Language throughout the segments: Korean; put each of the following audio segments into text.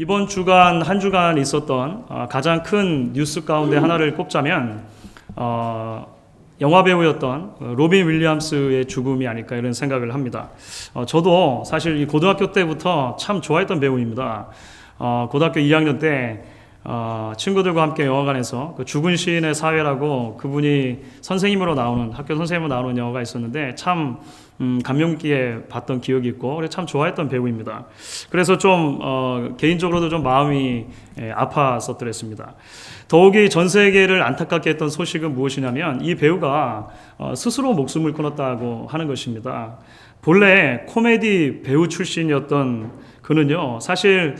이번 주간 한 주간 있었던 가장 큰 뉴스 가운데 하나를 꼽자면 영화 배우였던 로빈 윌리엄스의 죽음이 아닐까 이런 생각을 합니다. 저도 사실 이 고등학교 때부터 참 좋아했던 배우입니다. 고등학교 2학년 때 친구들과 함께 영화관에서 그 죽은 시인의 사회라고 그분이 선생님으로 나오는 학교 선생님으로 나오는 영화가 있었는데 참 감명 깊게 봤던 기억이 있고 그래서 참 좋아했던 배우입니다. 그래서 좀 개인적으로도 좀 마음이 아팠었더랬습니다. 더욱이 전 세계를 안타깝게 했던 소식은 무엇이냐면 이 배우가 스스로 목숨을 끊었다고 하는 것입니다. 본래 코미디 배우 출신이었던 그는요, 사실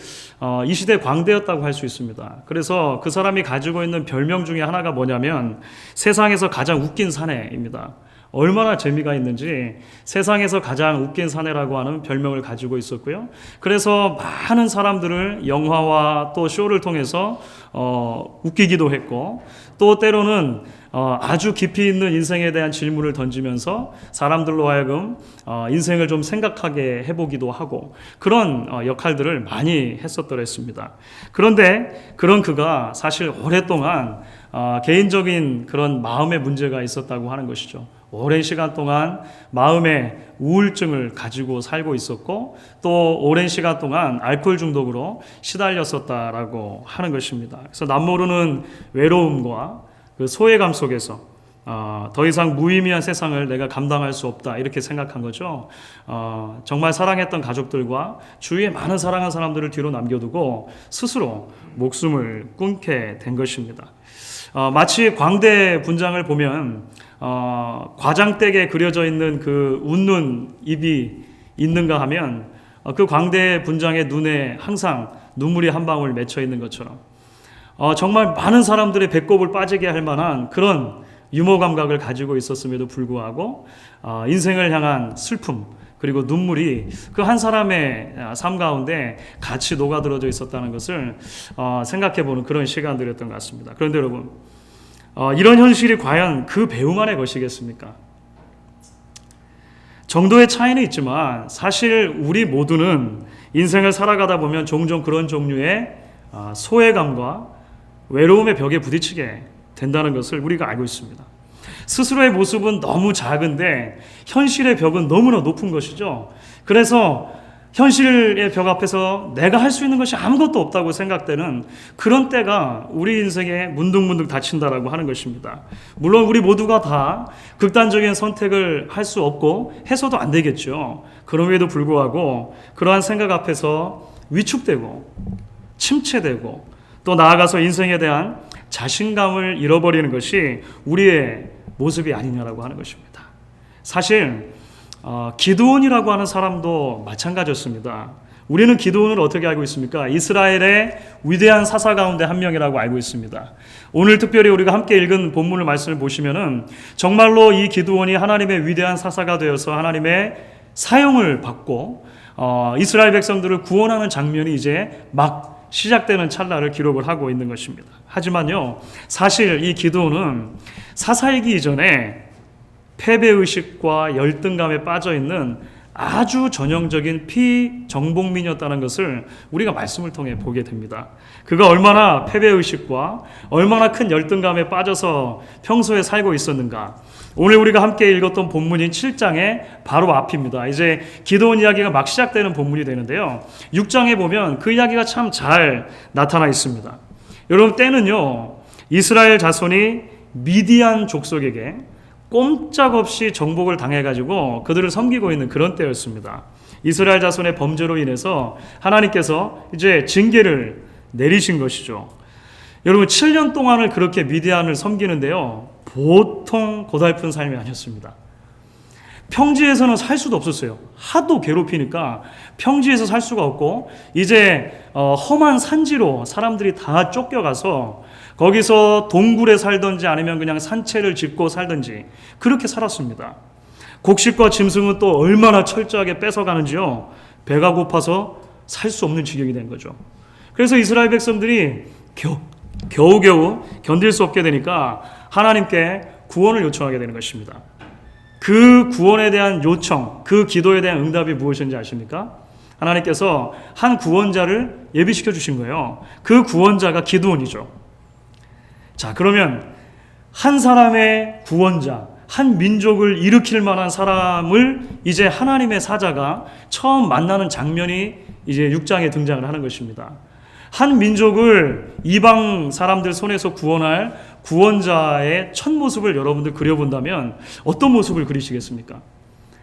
이 시대 광대였다고 할 수 있습니다. 그래서 그 사람이 가지고 있는 별명 중에 하나가 뭐냐면 세상에서 가장 웃긴 사내입니다. 얼마나 재미가 있는지 세상에서 가장 웃긴 사내라고 하는 별명을 가지고 있었고요. 그래서 많은 사람들을 영화와 또 쇼를 통해서 웃기기도 했고 또 때로는 아주 깊이 있는 인생에 대한 질문을 던지면서 사람들로 하여금 인생을 좀 생각하게 해보기도 하고 그런 역할들을 많이 했었더랬습니다. 그런데 그런 그가 사실 오랫동안 개인적인 그런 마음의 문제가 있었다고 하는 것이죠. 오랜 시간 동안 마음의 우울증을 가지고 살고 있었고 또 오랜 시간 동안 알코올 중독으로 시달렸었다라고 하는 것입니다. 그래서 남모르는 외로움과 그 소외감 속에서 더 이상 무의미한 세상을 내가 감당할 수 없다 이렇게 생각한 거죠. 정말 사랑했던 가족들과 주위에 많은 사랑하는 사람들을 뒤로 남겨두고 스스로 목숨을 끊게 된 것입니다. 마치 광대 분장을 보면 과장되게 그려져 있는 그 웃는 입이 있는가 하면 그 광대 분장의 눈에 항상 눈물이 한 방울 맺혀 있는 것처럼 정말 많은 사람들의 배꼽을 빠지게 할 만한 그런 유머 감각을 가지고 있었음에도 불구하고 인생을 향한 슬픔 그리고 눈물이 그 한 사람의 삶 가운데 같이 녹아들어져 있었다는 것을 생각해보는 그런 시간들이었던 것 같습니다. 그런데 여러분 이런 현실이 과연 그 배우만의 것이겠습니까? 정도의 차이는 있지만 사실 우리 모두는 인생을 살아가다 보면 종종 그런 종류의 소외감과 외로움의 벽에 부딪히게 된다는 것을 우리가 알고 있습니다. 스스로의 모습은 너무 작은데 현실의 벽은 너무나 높은 것이죠. 그래서 현실의 벽 앞에서 내가 할 수 있는 것이 아무것도 없다고 생각되는 그런 때가 우리 인생에 문득문득 닥친다라고 하는 것입니다. 물론 우리 모두가 다 극단적인 선택을 할 수 없고 해서도 안 되겠죠. 그럼에도 불구하고 그러한 생각 앞에서 위축되고 침체되고 또 나아가서 인생에 대한 자신감을 잃어버리는 것이 우리의 모습이 아니냐라고 하는 것입니다. 사실 기드온이라고 하는 사람도 마찬가지였습니다. 우리는 기드온을 어떻게 알고 있습니까? 이스라엘의 위대한 사사 가운데 한 명이라고 알고 있습니다. 오늘 특별히 우리가 함께 읽은 본문을 말씀을 보시면은 정말로 이 기드온이 하나님의 위대한 사사가 되어서 하나님의 사용을 받고 이스라엘 백성들을 구원하는 장면이 이제 막 시작되는 찰나를 기록을 하고 있는 것입니다. 하지만요, 사실 이 기드온은 사사이기 이전에 패배의식과 열등감에 빠져있는 아주 전형적인 피정복민이었다는 것을 우리가 말씀을 통해 보게 됩니다. 그가 얼마나 패배의식과 얼마나 큰 열등감에 빠져서 평소에 살고 있었는가. 오늘 우리가 함께 읽었던 본문인 7장의 바로 앞입니다. 이제 기드온 이야기가 막 시작되는 본문이 되는데요. 6장에 보면 그 이야기가 참 잘 나타나 있습니다. 여러분, 때는요, 이스라엘 자손이 미디안 족속에게 꼼짝없이 정복을 당해가지고 그들을 섬기고 있는 그런 때였습니다. 이스라엘 자손의 범죄로 인해서 하나님께서 이제 징계를 내리신 것이죠. 여러분, 7년 동안을 그렇게 미디안을 섬기는데요, 보통 고달픈 삶이 아니었습니다. 평지에서는 살 수도 없었어요. 하도 괴롭히니까 평지에서 살 수가 없고 이제 험한 산지로 사람들이 다 쫓겨가서 거기서 동굴에 살든지 아니면 그냥 산채를 짓고 살든지 그렇게 살았습니다. 곡식과 짐승은 또 얼마나 철저하게 뺏어가는지요. 배가 고파서 살 수 없는 지경이 된 거죠. 그래서 이스라엘 백성들이 겨우겨우 견딜 수 없게 되니까 하나님께 구원을 요청하게 되는 것입니다. 그 구원에 대한 요청, 그 기도에 대한 응답이 무엇인지 아십니까? 하나님께서 한 구원자를 예비시켜 주신 거예요. 그 구원자가 기드온이죠. 자, 그러면 한 사람의 구원자, 한 민족을 일으킬 만한 사람을 이제 하나님의 사자가 처음 만나는 장면이 이제 6장에 등장을 하는 것입니다. 한 민족을 이방 사람들 손에서 구원할 구원자의 첫 모습을 여러분들 그려본다면 어떤 모습을 그리시겠습니까?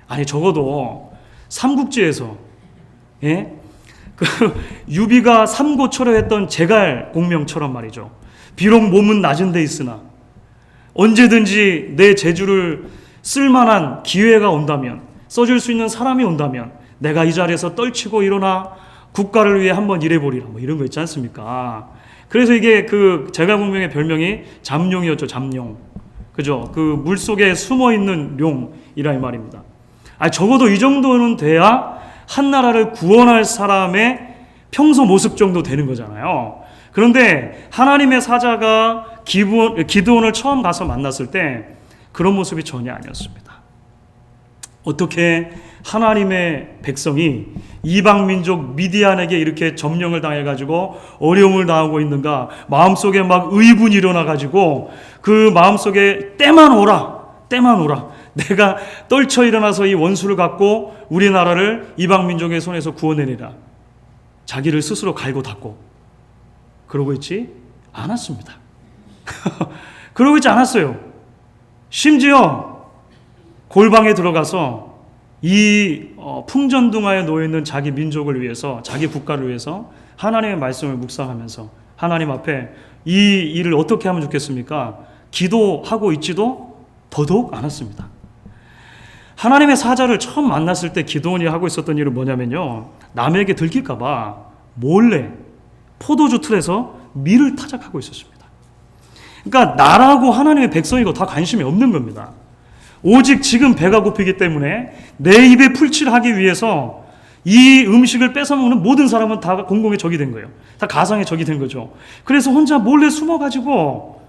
아니, 적어도 삼국지에서 그 유비가 삼고초려했던 제갈 공명처럼 말이죠. 비록 몸은 낮은 데 있으나 언제든지 내 재주를 쓸만한 기회가 온다면, 써줄 수 있는 사람이 온다면 내가 이 자리에서 떨치고 일어나 국가를 위해 한번 일해보리라, 뭐 이런 거 있지 않습니까? 그래서 이게 그 제갈공명의 별명이 잠룡이었죠. 잠룡. 그죠? 그 물속에 숨어있는 용이라 이 말입니다. 아니, 적어도 이 정도는 돼야 한 나라를 구원할 사람의 평소 모습 정도 되는 거잖아요. 그런데 하나님의 사자가 기드온을 처음 가서 만났을 때 그런 모습이 전혀 아니었습니다. 어떻게 하나님의 백성이 이방 민족 미디안에게 이렇게 점령을 당해가지고 어려움을 당하고 있는가? 마음속에 막 의분이 일어나가지고 그 마음속에 때만 오라. 내가 떨쳐 일어나서 이 원수를 갖고 우리나라를 이방 민족의 손에서 구원해내라. 자기를 스스로 갈고 닦고 그러고 있지 않았습니다. 그러고 있지 않았어요. 심지어 골방에 들어가서 이 풍전등화에 놓여있는 자기 민족을 위해서, 자기 국가를 위해서 하나님의 말씀을 묵상하면서 하나님 앞에 이 일을 어떻게 하면 좋겠습니까? 기도하고 있지도 더더욱 않았습니다. 하나님의 사자를 처음 만났을 때 기드온이 하고 있었던 일은 뭐냐면요, 남에게 들킬까 봐 몰래 포도주 틀에서 밀을 타작하고 있었습니다. 그러니까 나라고 하나님의 백성이고 다 관심이 없는 겁니다. 오직 지금 배가 고프기 때문에 내 입에 풀칠을 하기 위해서 이 음식을 뺏어먹는 모든 사람은 다 공공의 적이 된 거예요. 다 가상의 적이 된 거죠. 그래서 혼자 몰래 숨어가지고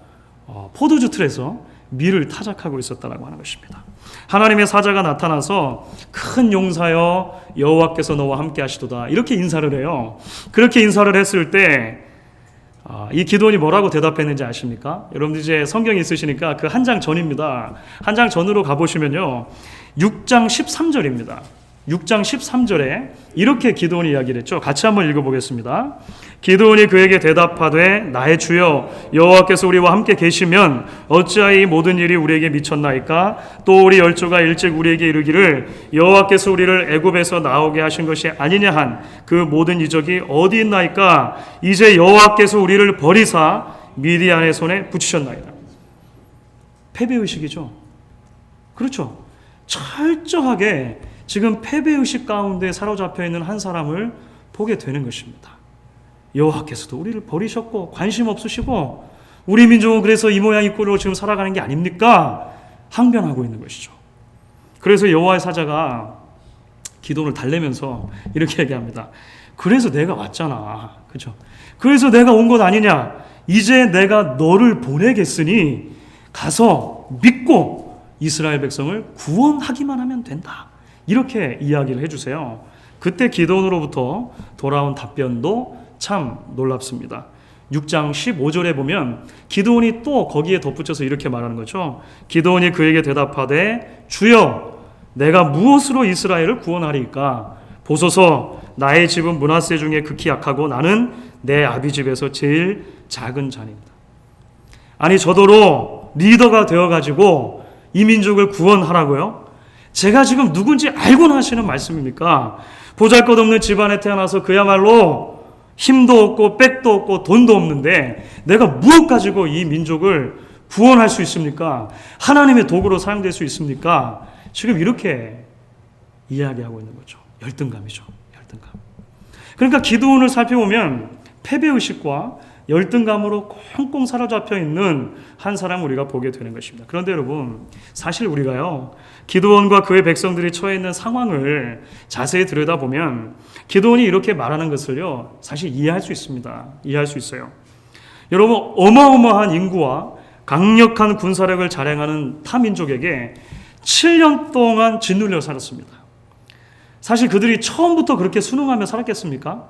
포도주 틀에서 밀을 타작하고 있었다라고 하는 것입니다. 하나님의 사자가 나타나서 큰 용사여 여호와께서 너와 함께 하시도다, 이렇게 인사를 해요. 그렇게 인사를 했을 때 이 기드온이 뭐라고 대답했는지 아십니까? 여러분들 이제 성경이 있으시니까 그 한 장 전입니다. 한 장 전으로 가보시면요, 6장 13절입니다. 6장 13절에 이렇게 기드온이 이야기를 했죠. 같이 한번 읽어보겠습니다. 기드온이 그에게 대답하되 나의 주여 여호와께서 우리와 함께 계시면 어찌하여 이 모든 일이 우리에게 미쳤나이까? 또 우리 열조가 일찍 우리에게 이르기를 여호와께서 우리를 애굽에서 나오게 하신 것이 아니냐 한 그 모든 이적이 어디 있나이까? 이제 여호와께서 우리를 버리사 미디안의 손에 붙이셨나이다. 패배의식이죠. 그렇죠. 철저하게 지금 패배의식 가운데 사로잡혀 있는 한 사람을 보게 되는 것입니다. 여호와께서도 우리를 버리셨고 관심 없으시고 우리 민족은 그래서 이 모양 이 꼴로 지금 살아가는 게 아닙니까? 항변하고 있는 것이죠. 그래서 여호와의 사자가 기도를 달래면서 이렇게 얘기합니다. 그래서 내가 왔잖아. 그렇죠? 그래서 내가 온 것 아니냐? 이제 내가 너를 보내겠으니 가서 믿고 이스라엘 백성을 구원하기만 하면 된다. 이렇게 이야기를 해주세요. 그때 기드온으로부터 돌아온 답변도 참 놀랍습니다. 6장 15절에 보면 기드온이 또 거기에 덧붙여서 이렇게 말하는 거죠. 기드온이 그에게 대답하되 주여 내가 무엇으로 이스라엘을 구원하리까? 보소서 나의 집은 므낫세 중에 극히 약하고 나는 내 아비 집에서 제일 작은 자입니다. 아니 저더러 리더가 되어가지고 이 민족을 구원하라고요? 제가 지금 누군지 알고는 하시는 말씀입니까? 보잘것없는 집안에 태어나서 그야말로 힘도 없고 백도 없고 돈도 없는데 내가 무엇 가지고 이 민족을 구원할 수 있습니까? 하나님의 도구로 사용될 수 있습니까? 지금 이렇게 이야기하고 있는 거죠. 열등감이죠. 열등감. 그러니까 기드온을 살펴보면 패배의식과 열등감으로 꽁꽁 사로잡혀 있는 한 사람을 우리가 보게 되는 것입니다. 그런데 여러분, 사실 우리가요, 기드온과 그의 백성들이 처해 있는 상황을 자세히 들여다보면 기드온이 이렇게 말하는 것을요, 사실 이해할 수 있습니다. 이해할 수 있어요. 여러분, 어마어마한 인구와 강력한 군사력을 자랑하는 타민족에게 7년 동안 짓눌려 살았습니다. 사실 그들이 처음부터 그렇게 순응하며 살았겠습니까?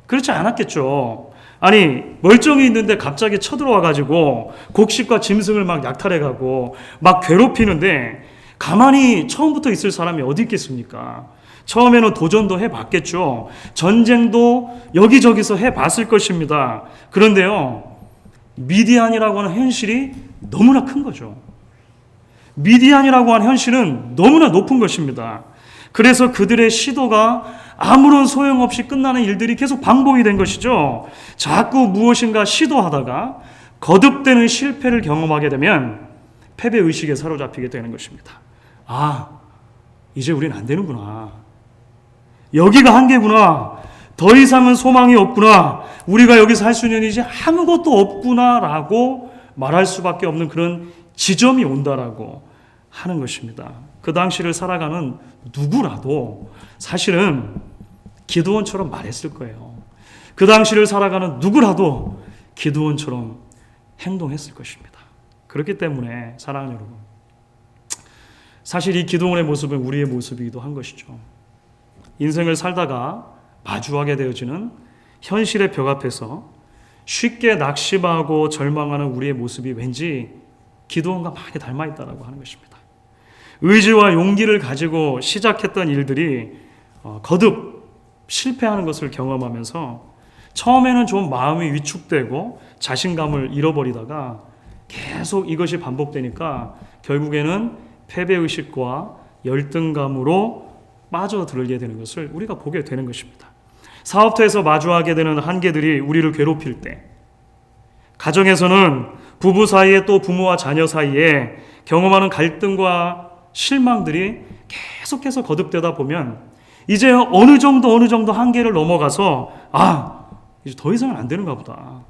그렇지 않았겠죠. 아니, 멀쩡히 있는데 갑자기 쳐들어와가지고 곡식과 짐승을 막 약탈해가고 막 괴롭히는데 가만히 처음부터 있을 사람이 어디 있겠습니까? 처음에는 도전도 해봤겠죠. 전쟁도 여기저기서 해봤을 것입니다. 그런데요, 미디안이라고 하는 현실이 너무나 큰 거죠. 미디안이라고 하는 현실은 너무나 높은 것입니다. 그래서 그들의 시도가 아무런 소용없이 끝나는 일들이 계속 반복이 된 것이죠. 자꾸 무엇인가 시도하다가 거듭되는 실패를 경험하게 되면 패배의식에 사로잡히게 되는 것입니다. 아, 이제 우린 안 되는구나. 여기가 한계구나. 더 이상은 소망이 없구나. 우리가 여기서 할 수 있는 일이 이제 아무것도 없구나라고 말할 수밖에 없는 그런 지점이 온다라고 하는 것입니다. 그 당시를 살아가는 누구라도 사실은 기드온처럼 말했을 거예요. 그 당시를 살아가는 누구라도 기드온처럼 행동했을 것입니다. 그렇기 때문에 사랑하는 여러분, 사실 이 기드온의 모습은 우리의 모습이기도 한 것이죠. 인생을 살다가 마주하게 되어지는 현실의 벽 앞에서 쉽게 낙심하고 절망하는 우리의 모습이 왠지 기드온과 많이 닮아 있다고 하는 것입니다. 의지와 용기를 가지고 시작했던 일들이 거듭 실패하는 것을 경험하면서 처음에는 좀 마음이 위축되고 자신감을 잃어버리다가 계속 이것이 반복되니까 결국에는 패배의식과 열등감으로 빠져들게 되는 것을 우리가 보게 되는 것입니다. 사업터에서 마주하게 되는 한계들이 우리를 괴롭힐 때, 가정에서는 부부 사이에 또 부모와 자녀 사이에 경험하는 갈등과 실망들이 계속해서 거듭되다 보면 이제 어느 정도 한계를 넘어가서 이제 더 이상은 안 되는가 보다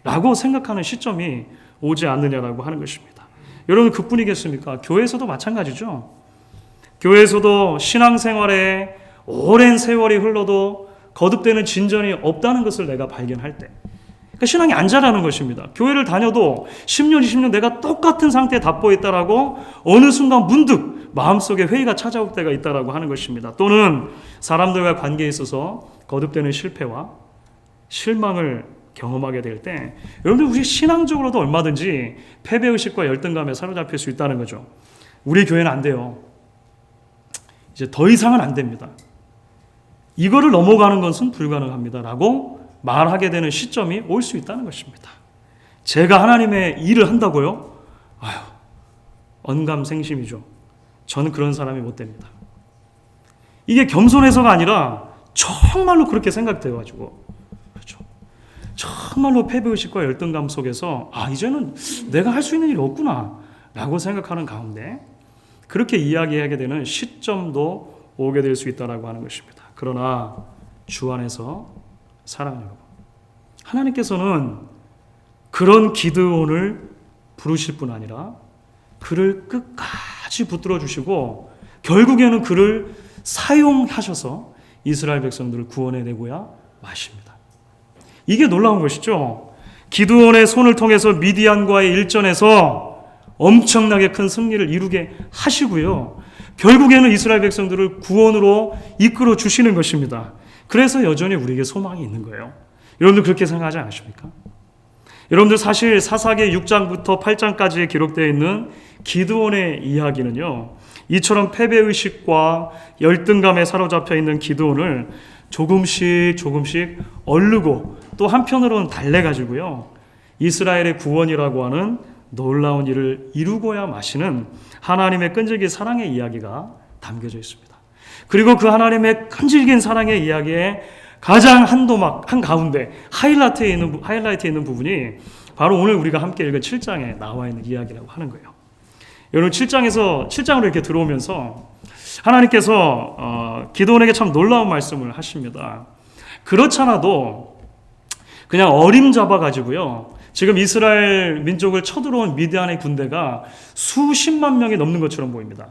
라고 생각하는 시점이 오지 않느냐라고 하는 것입니다. 여러분, 그뿐이겠습니까? 교회에서도 마찬가지죠. 교회에서도 신앙생활에 오랜 세월이 흘러도 거듭되는 진전이 없다는 것을 내가 발견할 때, 그러니까 신앙이 안 자라는 것입니다. 교회를 다녀도 10년, 20년 내가 똑같은 상태에 답보 있다라고 어느 순간 문득 마음속에 회의가 찾아올 때가 있다라고 하는 것입니다. 또는 사람들과 관계에 있어서 거듭되는 실패와 실망을 경험하게 될 때, 여러분들 우리 신앙적으로도 얼마든지 패배의식과 열등감에 사로잡힐 수 있다는 거죠. 우리 교회는 안 돼요. 이제 더 이상은 안 됩니다. 이거를 넘어가는 것은 불가능합니다 라고 말하게 되는 시점이 올 수 있다는 것입니다. 제가 하나님의 일을 한다고요? 언감생심이죠. 저는 그런 사람이 못 됩니다. 이게 겸손해서가 아니라 정말로 그렇게 생각돼가지고, 그렇죠. 정말로 패배의식과 열등감 속에서 이제는 내가 할 수 있는 일이 없구나 라고 생각하는 가운데 그렇게 이야기하게 되는 시점도 오게 될 수 있다고 하는 것입니다. 그러나 주 안에서 사랑하는 여러분, 하나님께서는 그런 기드온을 부르실 뿐 아니라 그를 끝까지 붙들어 주시고 결국에는 그를 사용하셔서 이스라엘 백성들을 구원해내고야 마십니다. 이게 놀라운 것이죠. 기드온의 손을 통해서 미디안과의 일전에서 엄청나게 큰 승리를 이루게 하시고요, 결국에는 이스라엘 백성들을 구원으로 이끌어 주시는 것입니다. 그래서 여전히 우리에게 소망이 있는 거예요. 여러분들 그렇게 생각하지 않으십니까? 여러분들 사실 사사기 6장부터 8장까지 기록되어 있는 기드온의 이야기는요, 이처럼 패배의식과 열등감에 사로잡혀 있는 기드온을 조금씩 얼르고 또 한편으로는 달래가지고요, 이스라엘의 구원이라고 하는 놀라운 일을 이루고야 마시는 하나님의 끈질긴 사랑의 이야기가 담겨져 있습니다. 그리고 그 하나님의 끈질긴 사랑의 이야기에 가장 한가운데 하이라이트에 있는 부분이 바로 오늘 우리가 함께 읽은 7장에 나와 있는 이야기라고 하는 거예요. 여러분, 7장으로 이렇게 들어오면서 하나님께서 기드온에게 참 놀라운 말씀을 하십니다. 그렇잖아도 그냥 어림잡아가지고요, 지금 이스라엘 민족을 쳐들어온 미디안의 군대가 수십만 명이 넘는 것처럼 보입니다.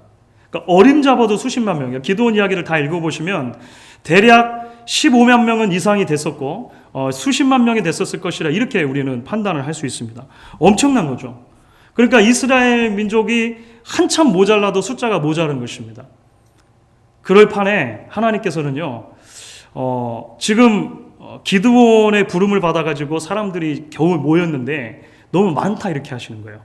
그러니까 어림잡아도 수십만 명이에요. 기드온 이야기를 다 읽어보시면 대략 15만 명은 이상이 됐었고 수십만 명이 됐었을 것이라 이렇게 우리는 판단을 할 수 있습니다. 엄청난 거죠. 그러니까 이스라엘 민족이 한참 모자라도 숫자가 모자른 것입니다. 그럴 판에 하나님께서는요, 지금 기드온의 부름을 받아가지고 사람들이 겨우 모였는데 너무 많다 이렇게 하시는 거예요.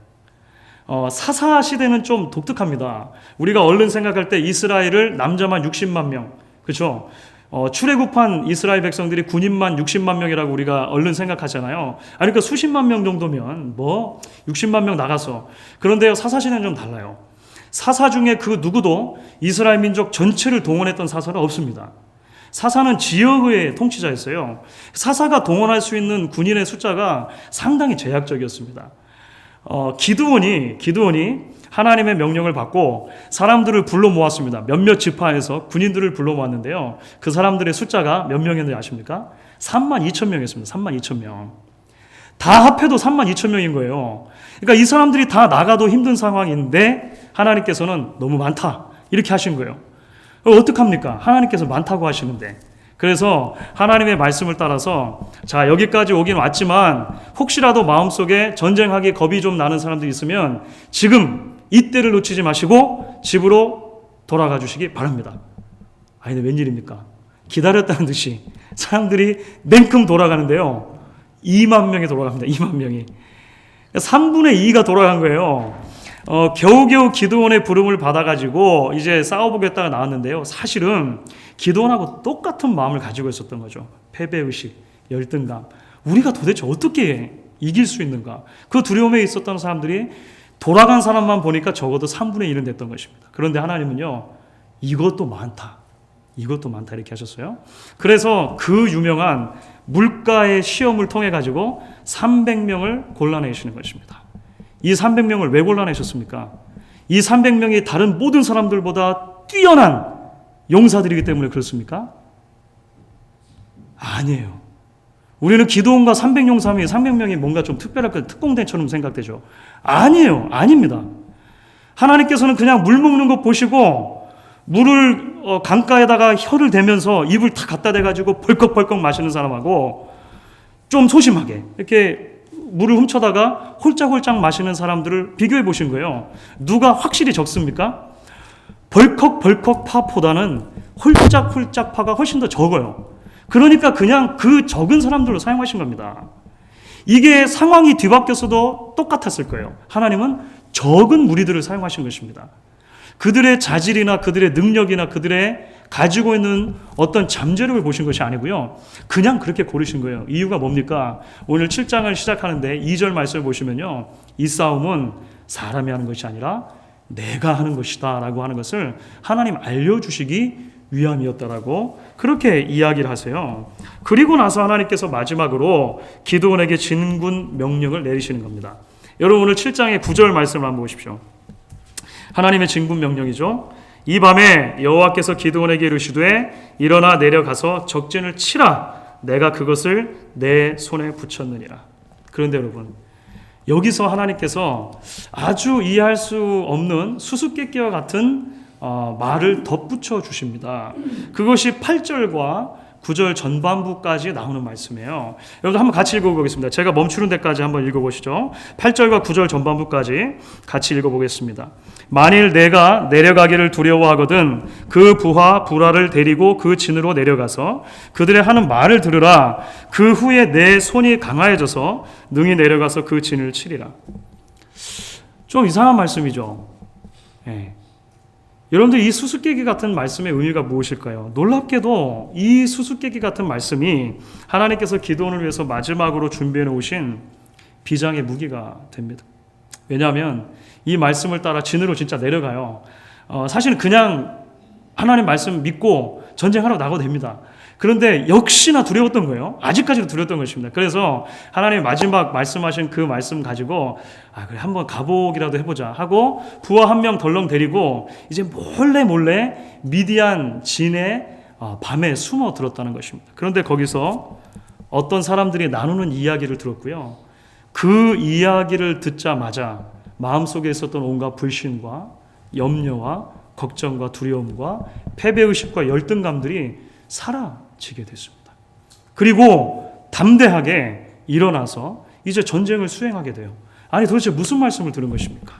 사사 시대는 좀 독특합니다. 우리가 얼른 생각할 때 이스라엘을 남자만 60만 명, 그렇죠? 출애굽한 이스라엘 백성들이 군인만 60만 명이라고 우리가 얼른 생각하잖아요. 그러니까 수십만 명 정도면 뭐 60만 명 나가서. 그런데요, 사사 시대는 좀 달라요. 사사 중에 그 누구도 이스라엘 민족 전체를 동원했던 사사는 없습니다. 사사는 지역의 통치자였어요. 사사가 동원할 수 있는 군인의 숫자가 상당히 제약적이었습니다. 기드온이 하나님의 명령을 받고 사람들을 불러 모았습니다. 몇몇 지파에서 군인들을 불러 모았는데요. 그 사람들의 숫자가 몇 명이었는지 아십니까? 32,000명이었습니다. 32,000명. 다 합해도 32,000명인 거예요. 그러니까 이 사람들이 다 나가도 힘든 상황인데 하나님께서는 너무 많다 이렇게 하신 거예요. 어떡합니까? 하나님께서 많다고 하시는데. 그래서 하나님의 말씀을 따라서 자, 여기까지 오긴 왔지만 혹시라도 마음속에 전쟁하기 겁이 좀 나는 사람들이 있으면 지금 이때를 놓치지 마시고 집으로 돌아가 주시기 바랍니다. 아니, 근데 웬일입니까? 기다렸다는 듯이 사람들이 냉큼 돌아가는데요. 2만 명이 돌아갑니다. 2만 명이. 3분의 2가 돌아간 거예요. 겨우겨우 기드온의 부름을 받아가지고 이제 싸워보겠다가 나왔는데요. 사실은 기드온하고 똑같은 마음을 가지고 있었던 거죠. 패배의식, 열등감. 우리가 도대체 어떻게 이길 수 있는가? 그 두려움에 있었던 사람들이 돌아간 사람만 보니까 적어도 3분의 1은 됐던 것입니다. 그런데 하나님은요, 이것도 많다 이렇게 하셨어요. 그래서 그 유명한 물가의 시험을 통해 가지고 300명을 골라내시는 것입니다. 이 300명을 왜 골라내셨습니까? 이 300명이 다른 모든 사람들보다 뛰어난 용사들이기 때문에 그렇습니까? 아니에요. 우리는 기드온과 300명이 뭔가 좀 특별하게 특공대처럼 생각되죠. 아니에요. 아닙니다. 하나님께서는 그냥 물 먹는 거 보시고 물을 강가에다가 혀를 대면서 입을 다 갖다 대가지고 벌컥벌컥 마시는 사람하고 좀 소심하게 이렇게 물을 훔쳐다가 홀짝홀짝 마시는 사람들을 비교해 보신 거예요. 누가 확실히 적습니까? 벌컥벌컥 파보다는 홀짝홀짝 파가 훨씬 더 적어요. 그러니까 그냥 그 적은 사람들로 사용하신 겁니다. 이게 상황이 뒤바뀌었어도 똑같았을 거예요. 하나님은 적은 무리들을 사용하신 것입니다. 그들의 자질이나 그들의 능력이나 그들의 가지고 있는 어떤 잠재력을 보신 것이 아니고요. 그냥 그렇게 고르신 거예요. 이유가 뭡니까? 오늘 7장을 시작하는데 2절 말씀을 보시면요. 이 싸움은 사람이 하는 것이 아니라 내가 하는 것이다 라고 하는 것을 하나님 알려주시기 위함이었다라고 그렇게 이야기를 하세요. 그리고 나서 하나님께서 마지막으로 기드온에게 진군 명령을 내리시는 겁니다. 여러분 오늘 7장의 9절 말씀을 한번 보십시오. 하나님의 진군 명령이죠. 이 밤에 여호와께서 기드온에게 이르시되 일어나 내려가서 적진을 치라. 내가 그것을 내 손에 붙였느니라. 그런데 여러분 여기서 하나님께서 아주 이해할 수 없는 수수께끼와 같은 말을 덧붙여 주십니다. 그것이 8절과 9절 전반부까지 나오는 말씀이에요. 여러분 한번 같이 읽어보겠습니다. 제가 멈추는 데까지 한번 읽어보시죠. 8절과 9절 전반부까지 같이 읽어보겠습니다. 만일 내가 내려가기를 두려워하거든 그 부하 부라를 데리고 그 진으로 내려가서 그들의 하는 말을 들으라. 그 후에 내 손이 강화해져서 능히 내려가서 그 진을 치리라. 좀 이상한 말씀이죠. 네. 여러분들 이 수수께끼 같은 말씀의 의미가 무엇일까요? 놀랍게도 이 수수께끼 같은 말씀이 하나님께서 기드온을 위해서 마지막으로 준비해 놓으신 비장의 무기가 됩니다. 왜냐하면 이 말씀을 따라 진으로 진짜 내려가요. 사실은 그냥 하나님 말씀 믿고 전쟁하러 나가도 됩니다. 그런데 역시나 두려웠던 거예요. 아직까지도 두려웠던 것입니다. 그래서 하나님이 마지막 말씀하신 그 말씀 가지고 그래 한번 가보기라도 해보자 하고 부하 한 명 덜렁 데리고 이제 몰래 미디안 진에 밤에 숨어 들었다는 것입니다. 그런데 거기서 어떤 사람들이 나누는 이야기를 들었고요. 그 이야기를 듣자마자 마음속에 있었던 온갖 불신과 염려와 걱정과 두려움과 패배의식과 열등감들이 사라지게 됐습니다. 그리고 담대하게 일어나서 이제 전쟁을 수행하게 돼요. 아니 도대체 무슨 말씀을 들은 것입니까?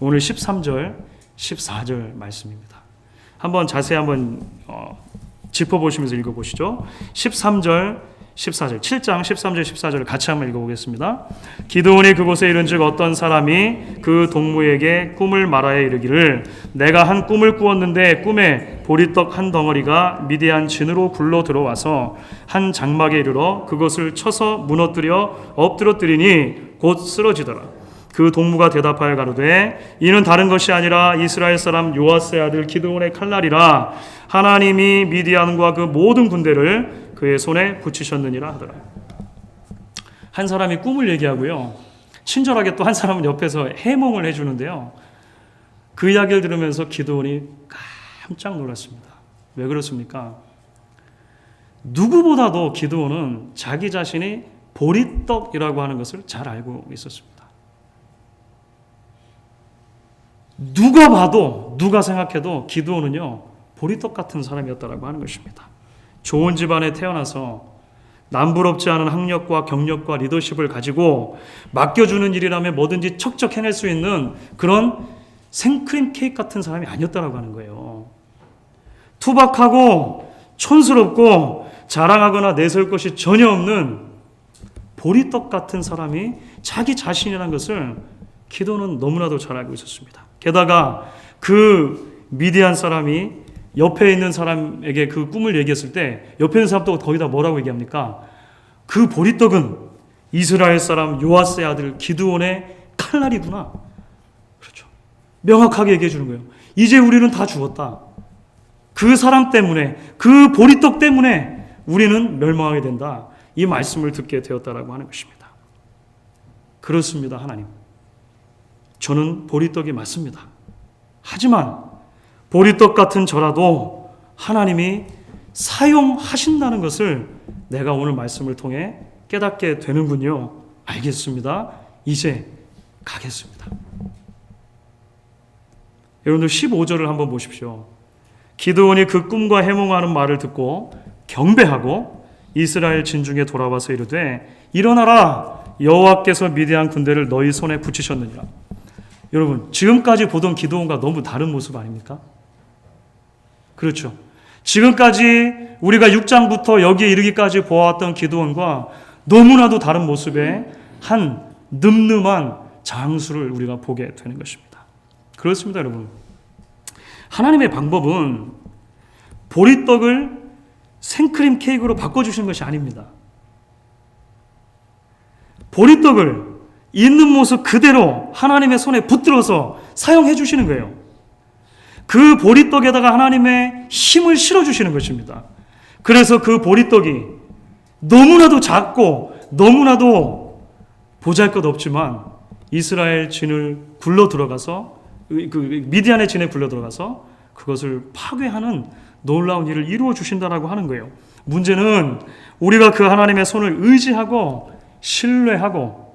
오늘 13절, 14절 말씀입니다. 한번 자세히 한번 짚어보시면서 읽어보시죠. 13절 14절 7장 13절 14절을 같이 한번 읽어보겠습니다. 기드온이 그곳에 이른즉 어떤 사람이 그 동무에게 꿈을 말하여 이르기를 내가 한 꿈을 꾸었는데 꿈에 보리떡 한 덩어리가 미디안 진으로 굴러 들어와서 한 장막에 이르러 그것을 쳐서 무너뜨려 엎드러뜨리니 곧 쓰러지더라. 그 동무가 대답하여 가로되 이는 다른 것이 아니라 이스라엘 사람 요아스의 아들 기드온의 칼날이라. 하나님이 미디안과 그 모든 군대를 그의 손에 붙이셨느니라 하더라. 한 사람이 꿈을 얘기하고요, 친절하게 또 한 사람은 옆에서 해몽을 해주는데요, 그 이야기를 들으면서 기드온이 깜짝 놀랐습니다. 왜 그렇습니까? 누구보다도 기드온은 자기 자신이 보리떡이라고 하는 것을 잘 알고 있었습니다. 누가 봐도, 누가 생각해도 기드온은요 보리떡 같은 사람이었다라고 하는 것입니다. 좋은 집안에 태어나서 남부럽지 않은 학력과 경력과 리더십을 가지고 맡겨주는 일이라면 뭐든지 척척 해낼 수 있는 그런 생크림 케이크 같은 사람이 아니었다라고 하는 거예요. 투박하고 촌스럽고 자랑하거나 내세울 것이 전혀 없는 보리떡 같은 사람이 자기 자신이라는 것을 기드온은 너무나도 잘 알고 있었습니다. 게다가 그 미디안 사람이 옆에 있는 사람에게 그 꿈을 얘기했을 때 옆에 있는 사람도 거기다 뭐라고 얘기합니까? 그 보리떡은 이스라엘 사람 요아스의 아들 기드온의 칼날이구나. 그렇죠. 명확하게 얘기해 주는 거예요. 이제 우리는 다 죽었다. 그 사람 때문에, 그 보리떡 때문에 우리는 멸망하게 된다. 이 말씀을 듣게 되었다라고 하는 것입니다. 그렇습니다, 하나님. 저는 보리떡이 맞습니다. 하지만 보리떡 같은 저라도 하나님이 사용하신다는 것을 내가 오늘 말씀을 통해 깨닫게 되는군요. 알겠습니다. 이제 가겠습니다. 여러분들 15절을 한번 보십시오. 기드온이 그 꿈과 해몽하는 말을 듣고 경배하고 이스라엘 진중에 돌아와서 이르되 일어나라, 여호와께서 미디안 군대를 너희 손에 붙이셨느니라. 여러분, 지금까지 보던 기드온과 너무 다른 모습 아닙니까? 그렇죠. 지금까지 우리가 6장부터 여기에 이르기까지 보아왔던 기드온과 너무나도 다른 모습의 한 늠름한 장수를 우리가 보게 되는 것입니다. 그렇습니다, 여러분. 하나님의 방법은 보리떡을 생크림 케이크로 바꿔주시는 것이 아닙니다. 보리떡을 있는 모습 그대로 하나님의 손에 붙들어서 사용해 주시는 거예요. 그 보리떡에다가 하나님의 힘을 실어주시는 것입니다. 그래서 그 보리떡이 너무나도 작고 너무나도 보잘것없지만 이스라엘 진을 굴러 들어가서, 그 미디안의 진에 굴러 들어가서 그것을 파괴하는 놀라운 일을 이루어 주신다라고 하는 거예요. 문제는 우리가 그 하나님의 손을 의지하고 신뢰하고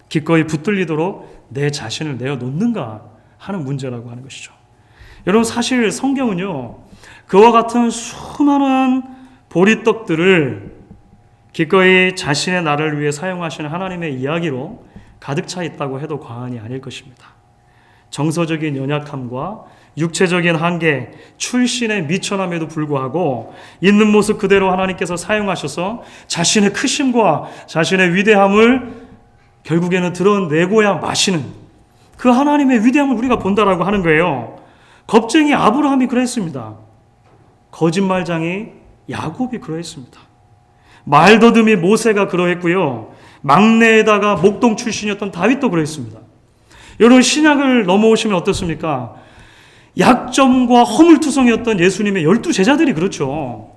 기꺼이 붙들리도록 내 자신을 내어놓는가 하는 문제라고 하는 것이죠. 여러분, 사실 성경은요, 그와 같은 수많은 보리떡들을 기꺼이 자신의 나를 위해 사용하시는 하나님의 이야기로 가득 차 있다고 해도 과언이 아닐 것입니다. 정서적인 연약함과 육체적인 한계, 출신의 미천함에도 불구하고 있는 모습 그대로 하나님께서 사용하셔서 자신의 크심과 자신의 위대함을 결국에는 드러내고야 마시는 그 하나님의 위대함을 우리가 본다라고 하는 거예요. 겁쟁이 아브라함이 그랬습니다. 거짓말장이 야곱이 그러했습니다. 말더듬이 모세가 그러했고요. 막내에다가 목동 출신이었던 다윗도 그러했습니다. 여러분, 신약을 넘어오시면 어떻습니까? 약점과 허물투성이었던 예수님의 12제자들이 그렇죠.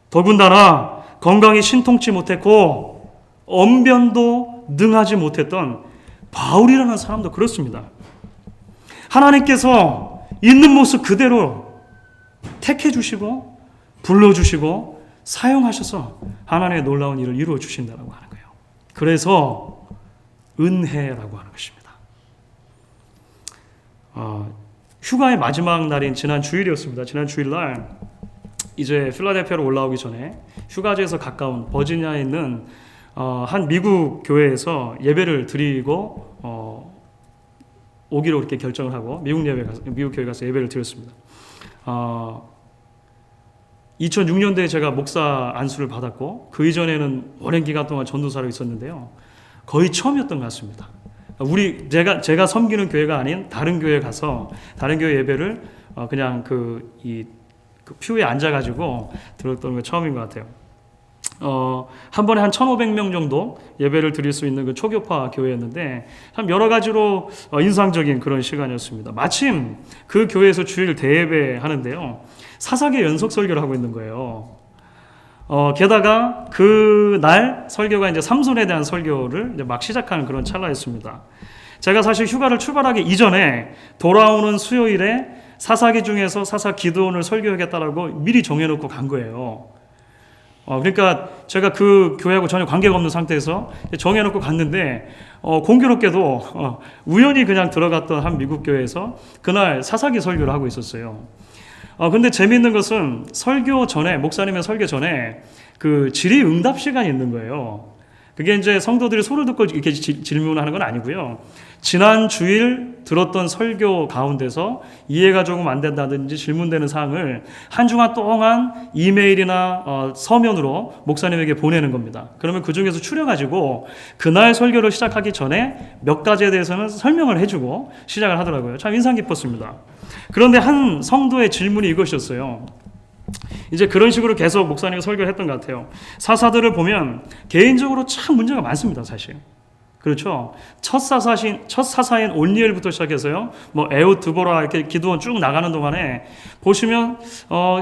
더군다나 건강이 신통치 못했고 언변도 능하지 못했던 바울이라는 사람도 그렇습니다. 하나님께서 있는 모습 그대로 택해 주시고 불러주시고 사용하셔서 하나님의 놀라운 일을 이루어 주신다고 하는 거예요. 그래서 은혜라고 하는 것입니다. 휴가의 마지막 날인 지난 주일이었습니다. 지난 주일날 이제 필라델피아로 올라오기 전에 휴가지에서 가까운 버지니아에 있는 한 미국 교회에서 예배를 드리고 오기로 이렇게 결정을 하고 미국 교회 가서 예배를 드렸습니다. 2006년도에 제가 목사 안수를 받았고 그 이전에는 오랜 기간 동안 전도사로 있었는데요. 거의 처음이었던 것 같습니다. 제가 섬기는 교회가 아닌 다른 교회에 가서 다른 교회 예배를 그냥 그 퓨에 앉아가지고 들었던 게 처음인 것 같아요. 한 번에 한 1,500명 정도 예배를 드릴 수 있는 그 초교파 교회였는데 참 여러 가지로 인상적인 그런 시간이었습니다. 마침 그 교회에서 주일 대예배 하는데요. 사사기 연속 설교를 하고 있는 거예요. 게다가 그날 설교가 이제 삼손에 대한 설교를 이제 막 시작하는 그런 찰나였습니다. 제가 사실 휴가를 출발하기 이전에 돌아오는 수요일에 사사기 중에서 사사 기드온을 설교하겠다라고 미리 정해놓고 간 거예요. 그러니까 제가 그 교회하고 전혀 관계가 없는 상태에서 정해놓고 갔는데 공교롭게도 우연히 그냥 들어갔던 한 미국 교회에서 그날 사사기 설교를 하고 있었어요. 근데 재미있는 것은 설교 전에 목사님의 설교 전에 그 질의응답 시간이 있는 거예요. 그게 이제 성도들이 소를 듣고 이렇게 질문하는 건 아니고요. 지난 주일 들었던 설교 가운데서 이해가 조금 안 된다든지 질문되는 사항을 한 주간 동안 이메일이나 서면으로 목사님에게 보내는 겁니다. 그러면 그 중에서 추려가지고 그날 설교를 시작하기 전에 몇 가지에 대해서는 설명을 해주고 시작을 하더라고요. 참 인상 깊었습니다. 그런데 한 성도의 질문이 이것이었어요. 이제 그런 식으로 계속 목사님이 설교를 했던 것 같아요. 사사들을 보면 개인적으로 참 문제가 많습니다, 사실. 그렇죠. 첫 사사인 온니엘부터 시작해서요. 뭐 에웃, 드보라 이렇게 기드온 쭉 나가는 동안에 보시면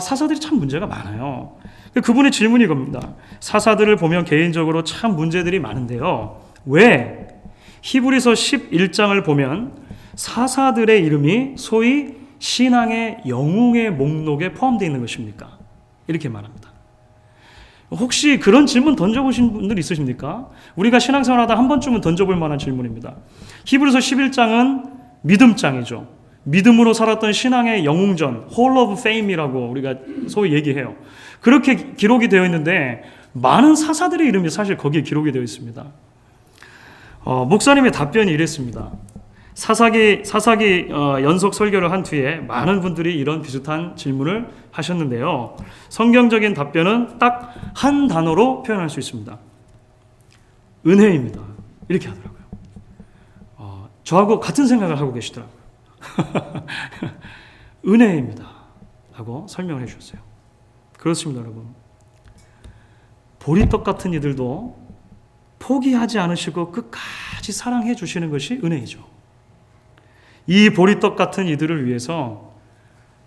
사사들이 참 문제가 많아요. 그분의 질문이 이겁니다. 사사들을 보면 개인적으로 참 문제들이 많은데요. 왜 히브리서 11장을 보면 사사들의 이름이 소위 신앙의 영웅의 목록에 포함되어 있는 것입니까? 이렇게 말합니다. 혹시 그런 질문 던져보신 분들 있으십니까? 우리가 신앙생활하다 한 번쯤은 던져볼 만한 질문입니다. 히브리서 11장은 믿음장이죠. 믿음으로 살았던 신앙의 영웅전, Hall of Fame이라고 우리가 소위 얘기해요. 그렇게 기록이 되어 있는데 많은 사사들의 이름이 사실 거기에 기록이 되어 있습니다. 목사님의 답변이 이랬습니다. 사사기 연속 설교를 한 뒤에 많은 분들이 이런 비슷한 질문을 하셨는데요. 성경적인 답변은 딱 한 단어로 표현할 수 있습니다. 은혜입니다. 이렇게 하더라고요. 저하고 같은 생각을 하고 계시더라고요. 은혜입니다. 라고 설명을 해주셨어요. 그렇습니다, 여러분. 보리떡 같은 이들도 포기하지 않으시고 끝까지 사랑해 주시는 것이 은혜이죠. 이 보리떡 같은 이들을 위해서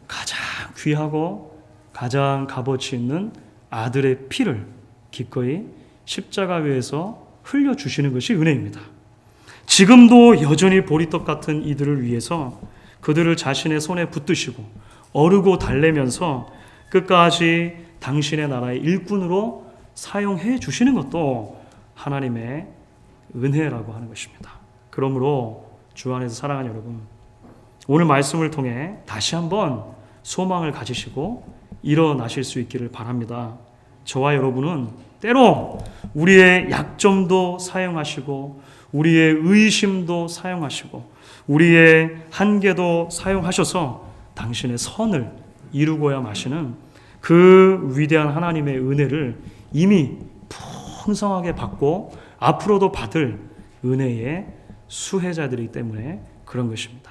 가장 귀하고 가장 값어치 있는 아들의 피를 기꺼이 십자가 위에서 흘려주시는 것이 은혜입니다. 지금도 여전히 보리떡 같은 이들을 위해서 그들을 자신의 손에 붙드시고 어르고 달래면서 끝까지 당신의 나라의 일꾼으로 사용해 주시는 것도 하나님의 은혜라고 하는 것입니다. 그러므로 주 안에서 사랑하는 여러분, 오늘 말씀을 통해 다시 한번 소망을 가지시고 일어나실 수 있기를 바랍니다. 저와 여러분은 때로 우리의 약점도 사용하시고 우리의 의심도 사용하시고 우리의 한계도 사용하셔서 당신의 선을 이루고야 마시는 그 위대한 하나님의 은혜를 이미 풍성하게 받고 앞으로도 받을 은혜의 수혜자들이기 때문에 그런 것입니다.